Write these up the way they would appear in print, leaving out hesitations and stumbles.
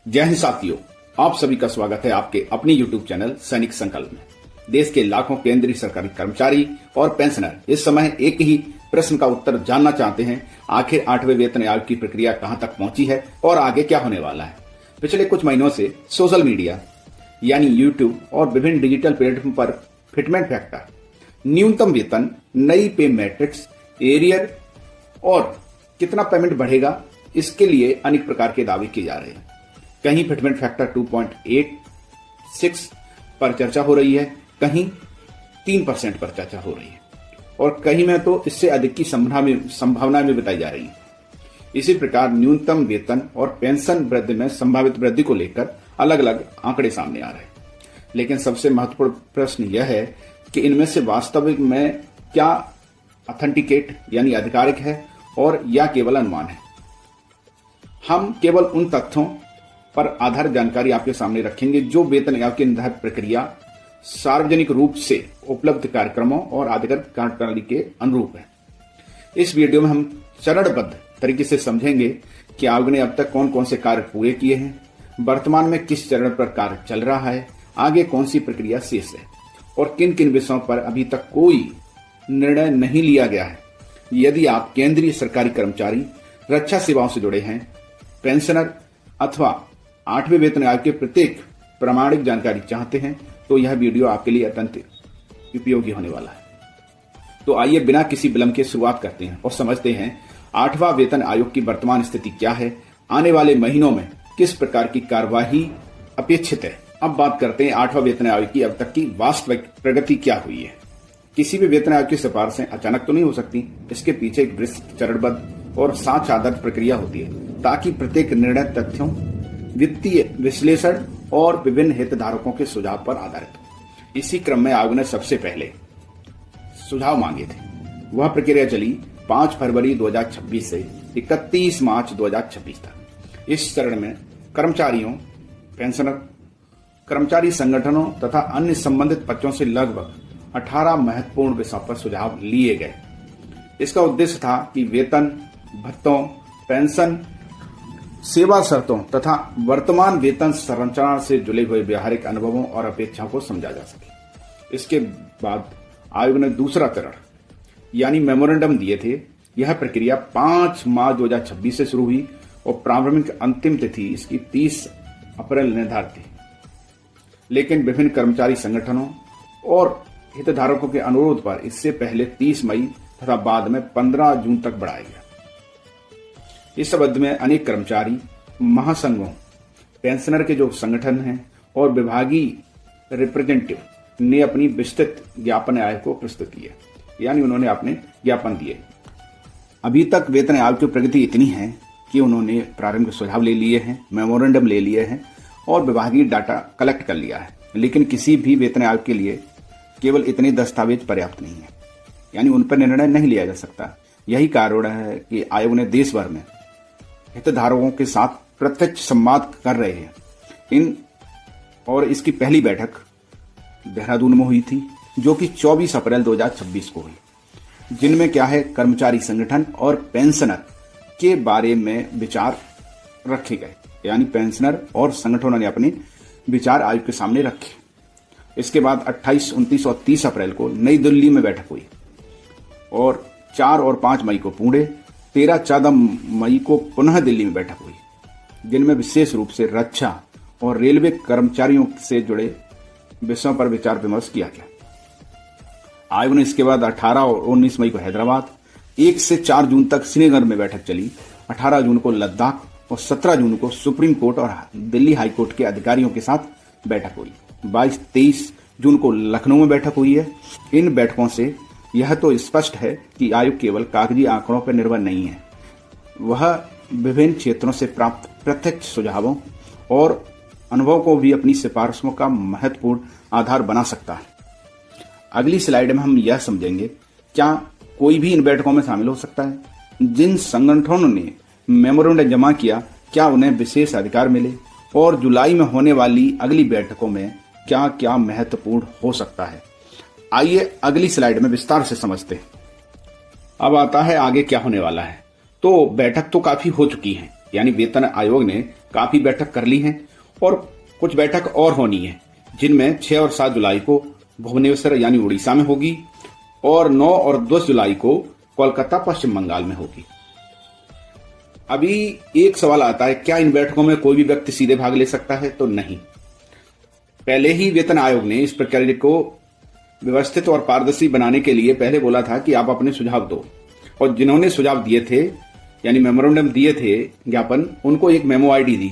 जय हिंद साथियों, आप सभी का स्वागत है आपके अपने YouTube चैनल सैनिक संकल्प में। देश के लाखों केंद्रीय सरकारी कर्मचारी और पेंशनर इस समय एक ही प्रश्न का उत्तर जानना चाहते हैं। आखिर 8वें वेतन आयोग की प्रक्रिया कहां तक पहुंची है और आगे क्या होने वाला है। पिछले कुछ महीनों से सोशल मीडिया यानी YouTube और विभिन्न डिजिटल प्लेटफॉर्म पर फिटमेंट फैक्टर, न्यूनतम वेतन, नई पे मैट्रिक्स, एरियर और कितना पेमेंट बढ़ेगा, इसके लिए अनेक प्रकार के दावे किए जा रहे हैं। कहीं फिटमेंट फैक्टर 2.86 पर चर्चा हो रही है, कहीं 3% पर चर्चा हो रही है और कहीं में तो इससे अधिक की संभावना भी बताई जा रही है। इसी प्रकार न्यूनतम वेतन और पेंशन वृद्धि में संभावित वृद्धि को लेकर अलग अलग आंकड़े सामने आ रहे हैं। लेकिन सबसे महत्वपूर्ण प्रश्न यह है कि इनमें से वास्तविक में क्या ऑथेंटिकेट यानी आधिकारिक है और या केवल अनुमान है। हम केवल उन तथ्यों पर आधारित जानकारी आपके सामने रखेंगे जो वेतन आयोग की निर्धारित प्रक्रिया, सार्वजनिक रूप से उपलब्ध कार्यक्रमों और आधिकारिक कार्यप्रणाली के अनुरूप है। इस वीडियो में हम चरणबद्ध तरीके से समझेंगे कि आयोग ने अब तक कौन कौन से कार्य पूरे किए हैं, वर्तमान में किस चरण पर कार्य चल रहा है, आगे कौन सी प्रक्रिया शेष है और किन किन विषयों पर अभी तक कोई निर्णय नहीं लिया गया है। यदि आप केंद्रीय सरकारी कर्मचारी, रक्षा सेवाओं से जुड़े हैं, पेंशनर अथवा 8वें वेतन आयोग के प्रत्येक प्रामाणिक जानकारी चाहते हैं तो यह वीडियो आपके लिए अत्यंत उपयोगी होने वाला है। तो आइए बिना किसी विलंब के शुरुआत करते हैं और समझते हैं 8वां वेतन आयोग की वर्तमान स्थिति क्या है, आने वाले महीनों में किस प्रकार की कार्यवाही अपेक्षित है। अब बात करते हैं 8वां वेतन आयोग की अब तक की वास्तविक प्रगति क्या हुई है। किसी भी वेतन आयोग की सिफारिशें अचानक तो नहीं हो सकती, इसके पीछे एक विस्तृत, चरणबद्ध और साक्ष्य आधारित प्रक्रिया होती है ताकि प्रत्येक निर्णय तथ्यों, वित्तीय विश्लेषण और विभिन्न हितधारकों के सुझाव पर आधारित हो। इसी क्रम में आयोग ने सबसे पहले सुझाव मांगे थे। वह प्रक्रिया चली 5 फरवरी 2026 से 31 मार्च 2026 तक। इस चरण में कर्मचारियों, पेंशनर, कर्मचारी संगठनों तथा अन्य संबंधित पक्षों से लगभग 18 महत्वपूर्ण विषयों पर सुझाव लिए गए। इसका उद्देश्य था कि वेतन, भत्तों, पेंशन, सेवा शर्तों तथा वर्तमान वेतन संरचना से जुड़े हुए व्यावहारिक अनुभवों और अपेक्षाओं को समझा जा सके। इसके बाद आयोग ने दूसरा चरण यानी मेमोरेंडम दिए थे। यह प्रक्रिया 5 मार्च 2026 से शुरू हुई और प्रारंभिक अंतिम तिथि इसकी 30 अप्रैल निर्धारित थी, लेकिन विभिन्न कर्मचारी संगठनों और हितधारकों के अनुरोध पर इससे पहले 30 मई तथा बाद में 15 जून तक बढ़ाया गया। इस अवधि में अनेक कर्मचारी महासंघों, पेंशनर के जो संगठन हैं और विभागीय रिप्रेजेंटेटिव ने अपनी विस्तृत ज्ञापन आयोग को प्रस्तुत किया, यानी उन्होंने अपने ज्ञापन दिए। अभी तक वेतन आयोग की प्रगति इतनी है कि उन्होंने प्रारंभिक सुझाव ले लिए हैं, मेमोरेंडम ले लिए हैं और विभागीय डाटा कलेक्ट कर लिया है। लेकिन किसी भी वेतन आयोग के लिए केवल इतने दस्तावेज पर्याप्त नहीं है, यानी उन पर निर्णय नहीं लिया जा सकता। यही कारण है कि आयोग ने देश भर में हितधारकों के साथ प्रत्यक्ष संवाद कर रहे हैं। और इसकी पहली बैठक देहरादून में हुई थी, जो कि 24 अप्रैल 2026 को हुई, जिनमें क्या है, कर्मचारी संगठन और पेंशनर के बारे में विचार रखे गए, यानी पेंशनर और संगठनों ने अपने विचार आयोग के सामने रखे। इसके बाद 28, 29 और 30 अप्रैल को नई दिल्ली में बैठक हुई और 4 और 5 मई को पुणे, 13-14 मई को पुनः दिल्ली में बैठक हुई, जिनमें विशेष रूप से रक्षा और रेलवे कर्मचारियों से जुड़े विषयों पर विचार विमर्श किया गया। आयोग ने इसके बाद 18 और 19 मई को हैदराबाद, 1 से 4 जून तक श्रीनगर में बैठक चली, 18 जून को लद्दाख और 17 जून को सुप्रीम कोर्ट और दिल्ली हाई कोर्ट के अधिकारियों के साथ बैठक हुई। 22-23 जून को लखनऊ में बैठक हुई है। इन बैठकों से यह तो स्पष्ट है कि आयोग केवल कागजी आंकड़ों पर निर्भर नहीं है, वह विभिन्न क्षेत्रों से प्राप्त प्रत्यक्ष सुझावों और अनुभव को भी अपनी सिफारिशों का महत्वपूर्ण आधार बना सकता है। अगली स्लाइड में हम यह समझेंगे क्या कोई भी इन बैठकों में शामिल हो सकता है। जिन संगठनों ने मेमोरेंडम जमा किया, क्या उन्हें विशेष अधिकार मिले और जुलाई में होने वाली अगली बैठकों में क्या क्या महत्वपूर्ण हो सकता है। आइए अगली स्लाइड में विस्तार से समझते हैं। अब आता है आगे क्या होने वाला है। तो बैठक तो काफी हो चुकी है, यानी वेतन आयोग ने काफी बैठक कर ली हैं और कुछ बैठक और होनी है, जिनमें 6 और 7 जुलाई को भुवनेश्वर यानी उड़ीसा में होगी और 9 और 10 जुलाई को कोलकाता पश्चिम बंगाल में होगी। अभी एक सवाल आता है, क्या इन बैठकों में कोई भी व्यक्ति सीधे भाग ले सकता है? तो नहीं। पहले ही वेतन आयोग ने इस प्रक्रिया को व्यवस्थित और पारदर्शी बनाने के लिए पहले बोला था कि आप अपने सुझाव दो, और जिन्होंने सुझाव दिए थे यानी मेमोरेंडम दिए थे ज्ञापन, उनको एक मेमो आईडी दी।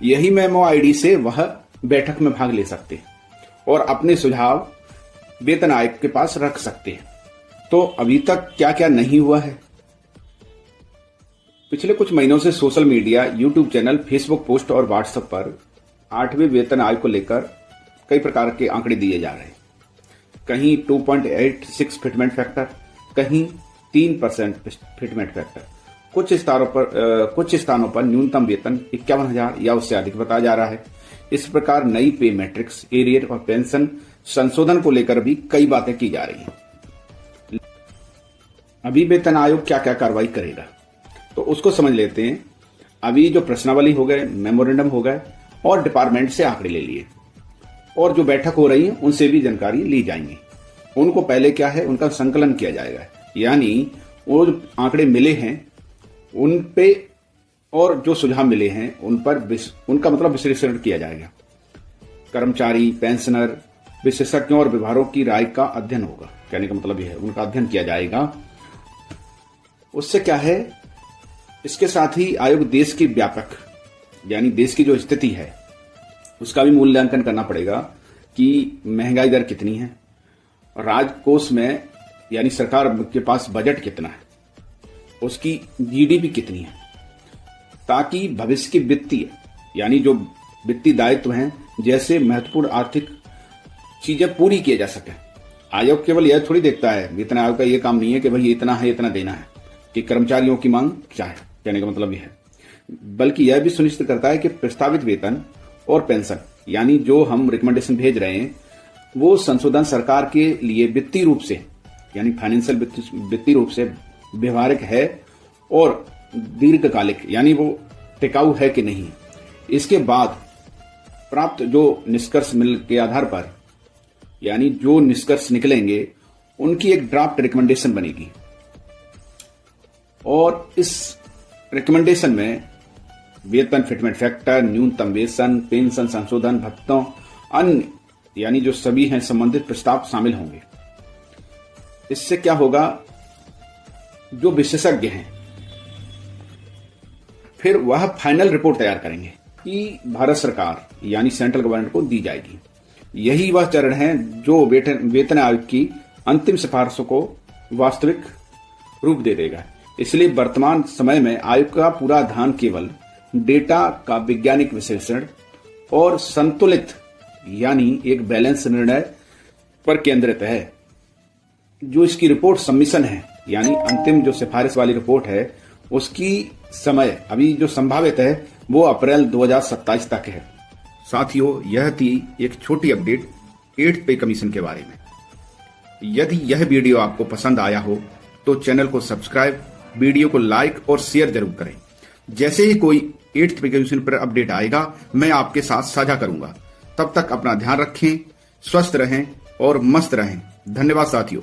यही मेमो आईडी से वह बैठक में भाग ले सकते और अपने सुझाव वेतन आयोग के पास रख सकते हैं। तो अभी तक क्या क्या नहीं हुआ है? पिछले कुछ महीनों से social media, YouTube channel, Facebook post और व्हाट्सएप पर 8वें वेतन आयोग को लेकर कई प्रकार के आंकड़े दिए जा रहे हैं। कहीं 2.86 फिटमेंट फैक्टर, कहीं 3% फिटमेंट फैक्टर। कुछ स्थानों पर न्यूनतम वेतन 51,000 या उससे अधिक बताया जा रहा है। इस प्रकार नई पे मैट्रिक्स, एरियर और पेंशन संशोधन को लेकर भी कई बातें की जा रही हैं। अभी वेतन आयोग क्या क्या कार्रवाई करेगा, तो उसको समझ लेते हैं। अभी जो प्रश्नावली हो गए, मेमोरेंडम हो गए और डिपार्टमेंट से आंकड़े ले लिए और जो बैठक हो रही है उनसे भी जानकारी ली जाएंगी। उनको पहले क्या है, उनका संकलन किया जाएगा, यानी वो जो आंकड़े मिले हैं उन पे और जो सुझाव मिले हैं उन पर उनका मतलब विश्लेषण किया जाएगा। कर्मचारी, पेंशनर, विशेषज्ञों और विभागों की राय का अध्ययन होगा। कहने का मतलब यह है, उनका अध्ययन किया जाएगा। उससे क्या है, इसके साथ ही आयोग देश की व्यापक यानी देश की जो स्थिति है उसका भी मूल्यांकन करना पड़ेगा कि महंगाई दर कितनी है, राजकोष में यानी सरकार के पास बजट कितना है, उसकी जीडीपी कितनी है, ताकि भविष्य की वित्तीय यानी जो वित्तीय दायित्व हैं जैसे महत्वपूर्ण आर्थिक चीजें पूरी किए जा सके। आयोग केवल यह थोड़ी देखता है, वेतन आयोग का यह काम नहीं है कि भाई इतना है इतना देना है, कि कर्मचारियों की मांग क्या है, कहने का मतलब यह है, बल्कि यह भी सुनिश्चित करता है कि प्रस्तावित वेतन और पेंशन यानी जो हम रिकमेंडेशन भेज रहे हैं वो संशोधन सरकार के लिए वित्तीय रूप से यानी फाइनेंशियल वित्तीय रूप से व्यवहारिक है और दीर्घकालिक यानी वो टिकाऊ है कि नहीं। इसके बाद प्राप्त जो निष्कर्ष मिल के आधार पर यानी जो निष्कर्ष निकलेंगे उनकी एक ड्राफ्ट रिकमेंडेशन बनेगी और इस रिकमेंडेशन में वेतन फिटमेंट फैक्टर, न्यूनतम वेतन, पेंशन संशोधन, भत्तों, अन्य यानी जो सभी हैं संबंधित प्रस्ताव शामिल होंगे। इससे क्या होगा, जो विशेषज्ञ हैं फिर वह फाइनल रिपोर्ट तैयार करेंगे कि भारत सरकार यानी सेंट्रल गवर्नमेंट को दी जाएगी। यही वह चरण है जो वेतन आयोग की अंतिम सिफारिशों को वास्तविक रूप दे देगा। इसलिए वर्तमान समय में आयोग का पूरा ध्यान केवल डेटा का वैज्ञानिक विश्लेषण और संतुलित यानी एक बैलेंस निर्णय पर केंद्रित है। जो इसकी रिपोर्ट सबमिशन है यानी अंतिम जो सिफारिश वाली रिपोर्ट है उसकी समय अभी जो संभावित है वो अप्रैल 2027 तक है। साथियों, यह थी एक छोटी अपडेट 8th पे कमीशन के बारे में। यदि यह वीडियो आपको पसंद आया हो तो चैनल को सब्सक्राइब, वीडियो को लाइक और शेयर जरूर करें। जैसे ही कोई 8th पे कमीशन पर अपडेट आएगा मैं आपके साथ साझा करूंगा। तब तक अपना ध्यान रखें, स्वस्थ रहें और मस्त रहें। धन्यवाद साथियों।